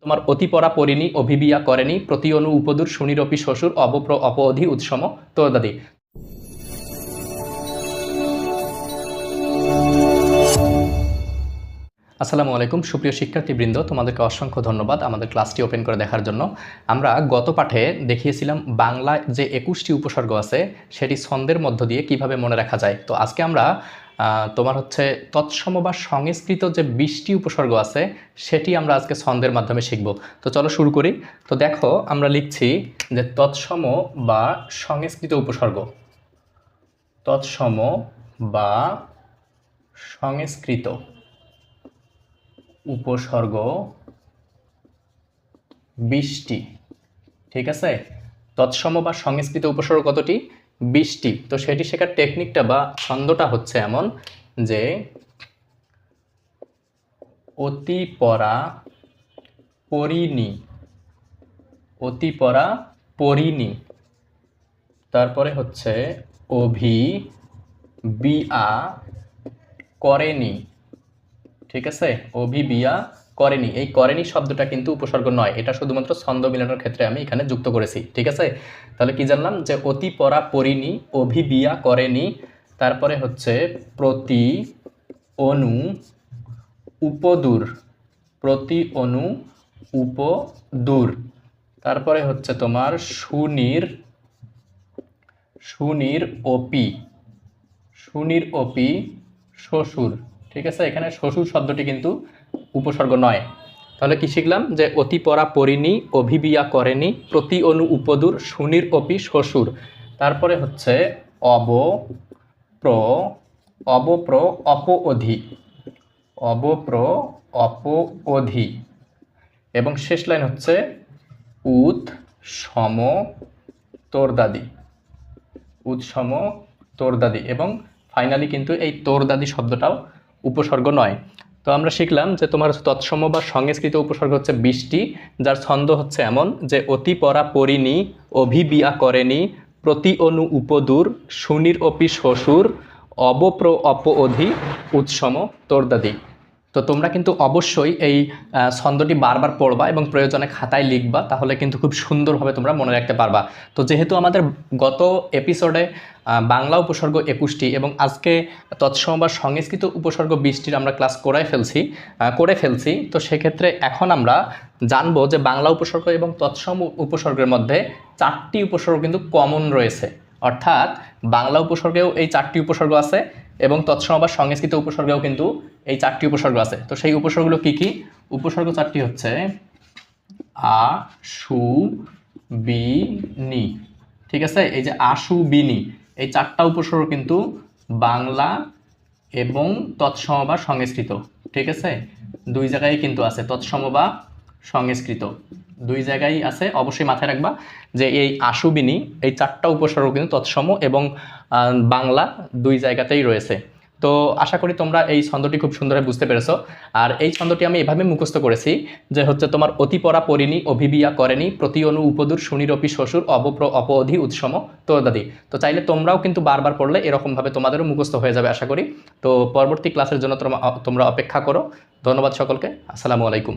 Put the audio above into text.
তোমার অতিপরা পরিণী অভিবিয়া করেনি প্রতি অনু উপদূর সুনিরপি শ্বশুর অবপ্র অপঅধি উৎসম তোদাদি। আসসালামু আলাইকুম সুপ্রিয় শিক্ষার্থীবৃন্দ, তোমাদেরকে অসংখ্য ধন্যবাদ আমাদের ক্লাসটি ওপেন করে দেখার জন্য। আমরা গত পাঠে দেখিয়েছিলাম বাংলা যে 21টি উপসর্গ আছে সেটি ছন্দের মধ্য দিয়ে কিভাবে মনে রাখা যায়। তো আজকে আমরা তোমার হচ্ছে তৎসম বা সংস্কৃত যে 20টি উপসর্গ আছে সেটি আমরা আজকে ছন্দের মাধ্যমে শিখব। তো চলো শুরু করি। তো দেখো আমরা লিখছি যে তৎসম বা সংস্কৃত উপসর্গ, তৎসম বা সংস্কৃত উপসর্গ 20টি। ঠিক আছে, তৎসম বা সংস্কৃত উপসর্গ কতটি? 20টি। তো সেটি শেখার টেকনিকটা বা ছন্দটা হচ্ছে এমন যে অতিপরা পরিণী, অতিপরা পরিণী, তারপরে হচ্ছে অভিবিয়া করেনি। ঠিক আছে, অভিবিয়া করেনি, এই করেনি শব্দটা কিন্তু উপসর্গ নয়, এটা শুধুমাত্র ছন্দ মিলানোর ক্ষেত্রে আমি এখানে যুক্ত করেছি। ঠিক আছে, তাহলে কি জানলাম যে অতিপরা পরিণী অভিবিয়া করেনি, তারপরে হচ্ছে প্রতি অনু উপদূর, প্রতি অনু উপদূর, তারপরে হচ্ছে তোমার সুনির, সুনির অপি, সুনির অপি শ্বশুর। ঠিক আছে, এখানে শ্বশুর শব্দটি কিন্তু উপসর্গ নয়। তাহলে কি শিখলাম যে অতিপরা পরিণী অভিবিয়া করেনি প্রতি অনু উপদূর সুনির অপি শ্বশুর, তারপরে হচ্ছে অবপ্র, অবপ্র অপঅধি, অবপ্র অপঅধি, এবং শেষ লাইন হচ্ছে উৎসম তোরদাদি, উৎসম তোরদাদি, এবং ফাইনালি কিন্তু এই তোরদাদি শব্দটাও উপসর্গ নয়। তো আমরা শিখলাম যে তোমার তৎসম বা সংস্কৃত উপসর্গ হচ্ছে 20টি, যার ছন্দ হচ্ছে এমন যে অতিপরা পরিণী অভিবিয়া করেনি প্রতি অনু উপদূর সুনির অপি শ্বশুর অবপ্র অপঅধি উৎসম তোরদাদি। তো তোমরা কিন্তু অবশ্যই এই ছন্দটি বারবার পড়বা এবং প্রয়োজনে খাতায় লিখবা, তাহলে কিন্তু খুব সুন্দরভাবে তোমরা মনে রাখতে পারবা। তো যেহেতু আমাদের গত এপিসোডে বাংলা উপসর্গ 21টি এবং আজকে তৎসম বা সংস্কৃত উপসর্গ 20টির আমরা ক্লাস করে ফেলছি, তো সেক্ষেত্রে এখন আমরা জানবো যে বাংলা উপসর্গ এবং তৎসম উপসর্গের মধ্যে 4টি উপসর্গ কিন্তু কমন রয়েছে, অর্থাৎ বাংলা উপসর্গেও এই 4টি উপসর্গ আছে এবং তৎসম বা সংস্কৃত উপসর্গেও কিন্তু এই 4টি উপসর্গ আছে। তো সেই উপসর্গগুলো কি কি? উপসর্গ 4টি হচ্ছে আ সু বি নি। ঠিক আছে, এই যে আশু বিনি, এই 4টা উপসর্গ কিন্তু বাংলা এবং তৎসম বা সংস্কৃত। ঠিক আছে, দুই জায়গায় কিন্তু আছে, তৎসম বা সংস্কৃত দুই জায়গায় আছে। অবশ্যই মাথায় রাখবা যে এই আশুবিনী, এই 4টা উপসর্গ কিন্তু তৎসম এবং বাংলা দুই জায়গাতেই রয়েছে। তো আশা করি তোমরা এই ছন্দটি খুব সুন্দরভাবে বুঝতে পেরেছো। আর এই ছন্দটি আমি এভাবে মুখস্থ করেছি যে হচ্ছে তোমার অতিপরা পরিণী অভিবিয়া করেনি প্রতি অনু উপদূর সুনিরপি শ্বশুর অবপ্র অপঅধি উৎসম তোদাদি। তো চাইলে তোমরাও কিন্তু বারবার পড়লে এরকমভাবে তোমাদেরও মুখস্থ হয়ে যাবে আশা করি। তো পরবর্তী ক্লাসের জন্য তোমরা অপেক্ষা করো। ধন্যবাদ সকলকে, আসসালামু আলাইকুম।